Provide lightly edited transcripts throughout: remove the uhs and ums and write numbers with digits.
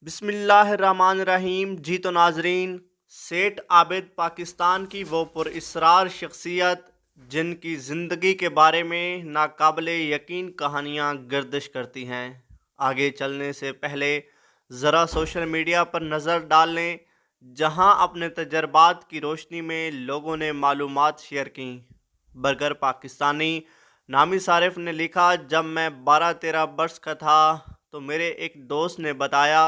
बिस्मिल्लाहिर्रहमानिर्रहीम। जी तो नाजरीन, सेठ आबिद पाकिस्तान की वो पुरअसरार शख्सियत जिनकी ज़िंदगी के बारे में नाकाबिले यकीन कहानियाँ गर्दिश करती हैं। आगे चलने से पहले ज़रा सोशल मीडिया पर नज़र डाल लें, जहां अपने तजर्बात की रोशनी में लोगों ने मालूमात शेयर की। बरगर पाकिस्तानी नामी सारिफ ने लिखा, जब मैं 12-13 बरस का था तो मेरे एक दोस्त ने बताया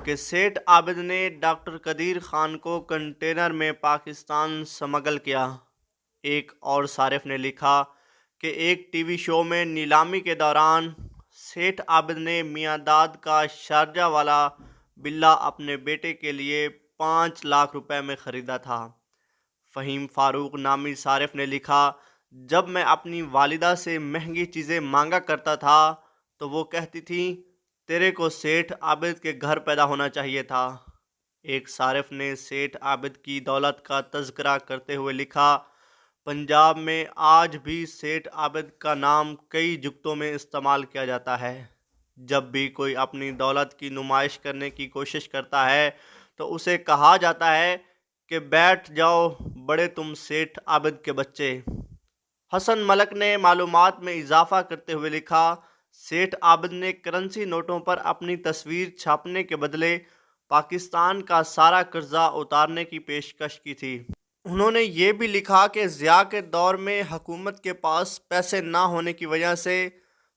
कि सेठ आबिद ने डॉक्टर कदीर खान को कंटेनर में पाकिस्तान स्मगल किया। एक और सारिफ ने लिखा कि एक टीवी शो में नीलामी के दौरान सेठ आबिद ने मियां दाद का शारजा वाला बिल्ला अपने बेटे के लिए 5 लाख रुपए में ख़रीदा था। फ़हीम फ़ारूक नामी सारिफ ने लिखा, जब मैं अपनी वालिदा से महंगी चीज़ें मांगा करता था तो वो कहती थी, तेरे को सेठ आबिद के घर पैदा होना चाहिए था। एक सारिफ ने सेठ आबिद की दौलत का तज़किरा करते हुए लिखा, पंजाब में आज भी सेठ आबिद का नाम कई जुगतों में इस्तेमाल किया जाता है। जब भी कोई अपनी दौलत की नुमाइश करने की कोशिश करता है तो उसे कहा जाता है कि बैठ जाओ बड़े तुम सेठ आबिद के बच्चे। हसन मलक ने मालूमात में इजाफा करते हुए लिखा, सेठ आबिद ने करेंसी नोटों पर अपनी तस्वीर छापने के बदले पाकिस्तान का सारा कर्जा उतारने की पेशकश की थी। उन्होंने ये भी लिखा कि ज़िया के दौर में हुकूमत के पास पैसे ना होने की वजह से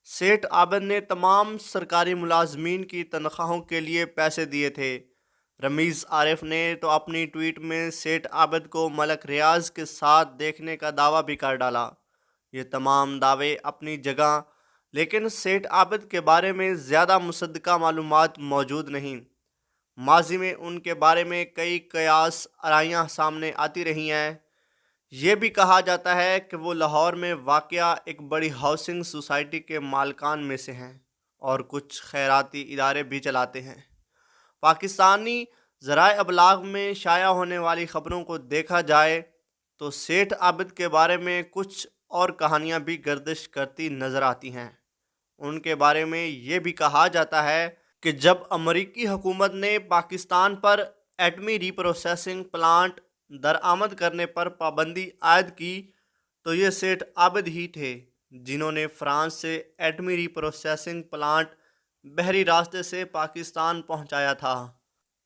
सेठ आबिद ने तमाम सरकारी मुलाजमीन की तनख्वाहों के लिए पैसे दिए थे। रमीज़ आरिफ ने तो अपनी ट्वीट में सेठ आबिद को मलक रियाज के साथ देखने का दावा भी कर डाला। ये तमाम दावे अपनी जगह, लेकिन सेठ आबिद के बारे में ज़्यादा मुसद्दका मालूमात मौजूद नहीं। माजी में उनके बारे में कई कयास आराइयाँ सामने आती रही हैं। ये भी कहा जाता है कि वो लाहौर में वाक़या एक बड़ी हाउसिंग सोसाइटी के मालकान में से हैं और कुछ खैराती इदारे भी चलाते हैं। पाकिस्तानी ज़राए अबलाग में शाया होने वाली ख़बरों को देखा जाए तो सेठ आबिद के बारे में कुछ और कहानियाँ भी गर्दिश करती नज़र आती हैं। उनके बारे में ये भी कहा जाता है कि जब अमरीकी हुकूमत ने पाकिस्तान पर एटमी रीप्रोसेसिंग प्लांट दरआमद करने पर पाबंदी आयद की तो ये सेठ आबिद ही थे जिन्होंने फ्रांस से एटमी रीप्रोसेसिंग प्लांट बहरी रास्ते से पाकिस्तान पहुंचाया था।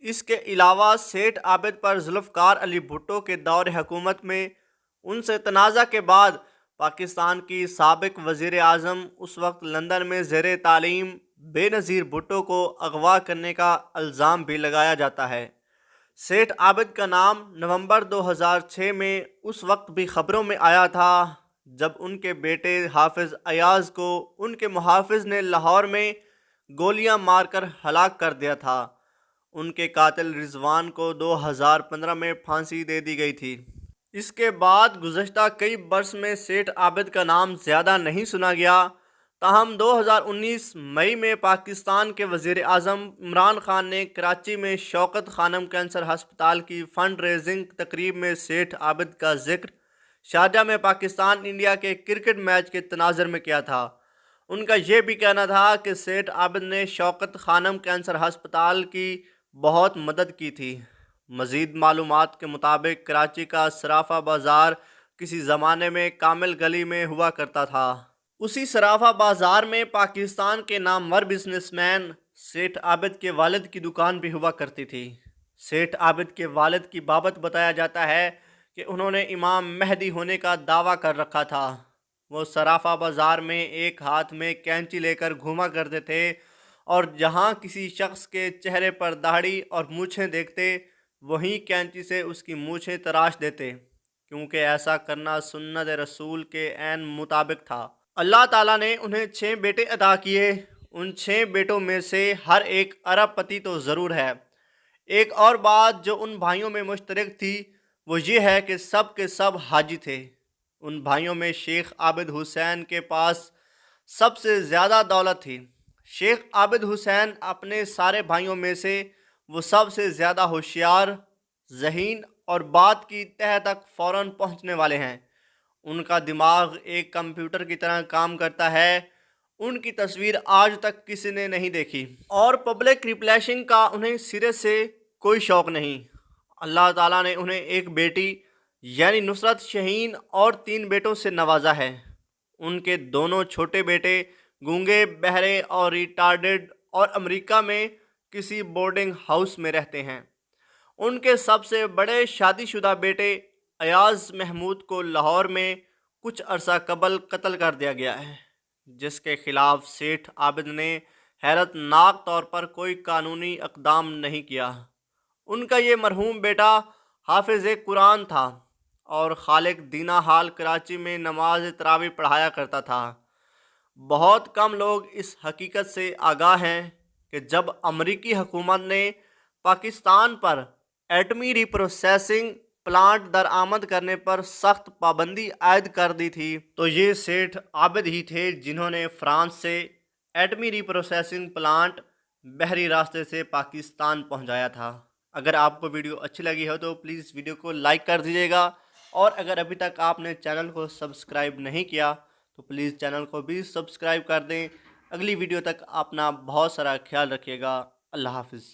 इसके अलावा सेठ आबिद पर जुल्फ़कार अली भुट्टो के दौर हुकूमत में उनसे तनाज़ा के बाद पाकिस्तान की साबिक वज़ीर आज़म उस वक्त लंदन में ज़ेरे तालीम बेनज़ीर भुट्टो को अगवा करने का इल्ज़ाम भी लगाया जाता है। सेठ आबिद का नाम नवंबर 2006 में उस वक्त भी ख़बरों में आया था जब उनके बेटे हाफिज़ अयाज़ को उनके मुहाफ़िज़ ने लाहौर में गोलियां मारकर हलाक कर दिया था। उनके कातिल रिजवान को 2015 में फांसी दे दी गई थी। इसके बाद गुज़श्ता कई बरस में सेठ आबिद का नाम ज़्यादा नहीं सुना गया। ताहम 2019 मई में पाकिस्तान के वज़ीर आज़म इमरान खान ने कराची में शौकत खानम कैंसर हस्पताल की फ़ंड रेजिंग तकरीब में सेठ आबिद का जिक्र शारजा में पाकिस्तान इंडिया के क्रिकेट मैच के तनाज़र में किया था। उनका ये भी कहना था कि सेठ आबिद ने शौकत खानम कैंसर हस्पताल की बहुत मदद की थी। मज़ीद मालूमात के मुताबिक कराची का सराफा बाज़ार किसी ज़माने में कामिल गली में हुआ करता था। उसी सराफा बाज़ार में पाकिस्तान के नामवर बिजनेसमैन सेठ आबिद के वालिद की दुकान भी हुआ करती थी। सेठ आबिद के वालिद की बाबत बताया जाता है कि उन्होंने इमाम मेहदी होने का दावा कर रखा था। वो सराफा बाज़ार में एक हाथ में कैंची लेकर घूमा करते थे और जहाँ किसी शख्स के चेहरे पर दाढ़ी और मूछें देखते वहीं कैंची से उसकी मूछें तराश देते, क्योंकि ऐसा करना सुन्नत रसूल के ऐन मुताबिक था। अल्लाह ताला ने उन्हें 6 बेटे अता किए। उन 6 बेटों में से हर एक अरबपति तो ज़रूर है। एक और बात जो उन भाइयों में मुश्तरक थी वो ये है कि सब के सब हाजी थे। उन भाइयों में शेख आबिद हुसैन के पास सबसे ज़्यादा दौलत थी। शेख आबिद हुसैन अपने सारे भाइयों में से वो सबसे ज़्यादा होशियार, ज़हीन और बात की तह तक फ़ौरन पहुंचने वाले हैं। उनका दिमाग एक कंप्यूटर की तरह काम करता है उनकी तस्वीर आज तक किसी ने नहीं देखी और पब्लिक रिप्लेशिंग का उन्हें सिरे से कोई शौक़ नहीं। अल्लाह ताला ने उन्हें एक बेटी यानी नुसरत शहीन और 3 बेटों से नवाजा है। उनके दोनों छोटे बेटे गूंगे, बहरे और रिटार्डेड और अमेरिका में किसी बोर्डिंग हाउस में रहते हैं। उनके सबसे बड़े शादीशुदा बेटे अयाज महमूद को लाहौर में कुछ अरसा कबल कत्ल कर दिया गया है, जिसके खिलाफ सेठ आबिद ने हैरतनाक तौर पर कोई कानूनी इक़दाम नहीं किया। उनका ये मरहूम बेटा हाफिज़ कुरान था और खालिक दीना हाल कराची में नमाज तरावी पढ़ाया करता था। बहुत कम लोग इस हकीकत से आगाह हैं कि जब अमरीकी हुकूमत ने पाकिस्तान पर एटमी रिप्रोसेसिंग प्लांट दरआमद करने पर सख्त पाबंदी आयद कर दी थी, तो ये सेठ आबिद ही थे जिन्होंने फ्रांस से एटमी रिप्रोसेसिंग प्लांट बहरी रास्ते से पाकिस्तान पहुंचाया था। अगर आपको वीडियो अच्छी लगी हो तो प्लीज़ वीडियो को लाइक कर दीजिएगा, और अगर अभी तक आपने चैनल को सब्सक्राइब नहीं किया तो प्लीज़ चैनल को भी सब्सक्राइब कर दें। अगली वीडियो तक अपना बहुत सारा ख्याल रखिएगा। अल्लाह हाफिज़।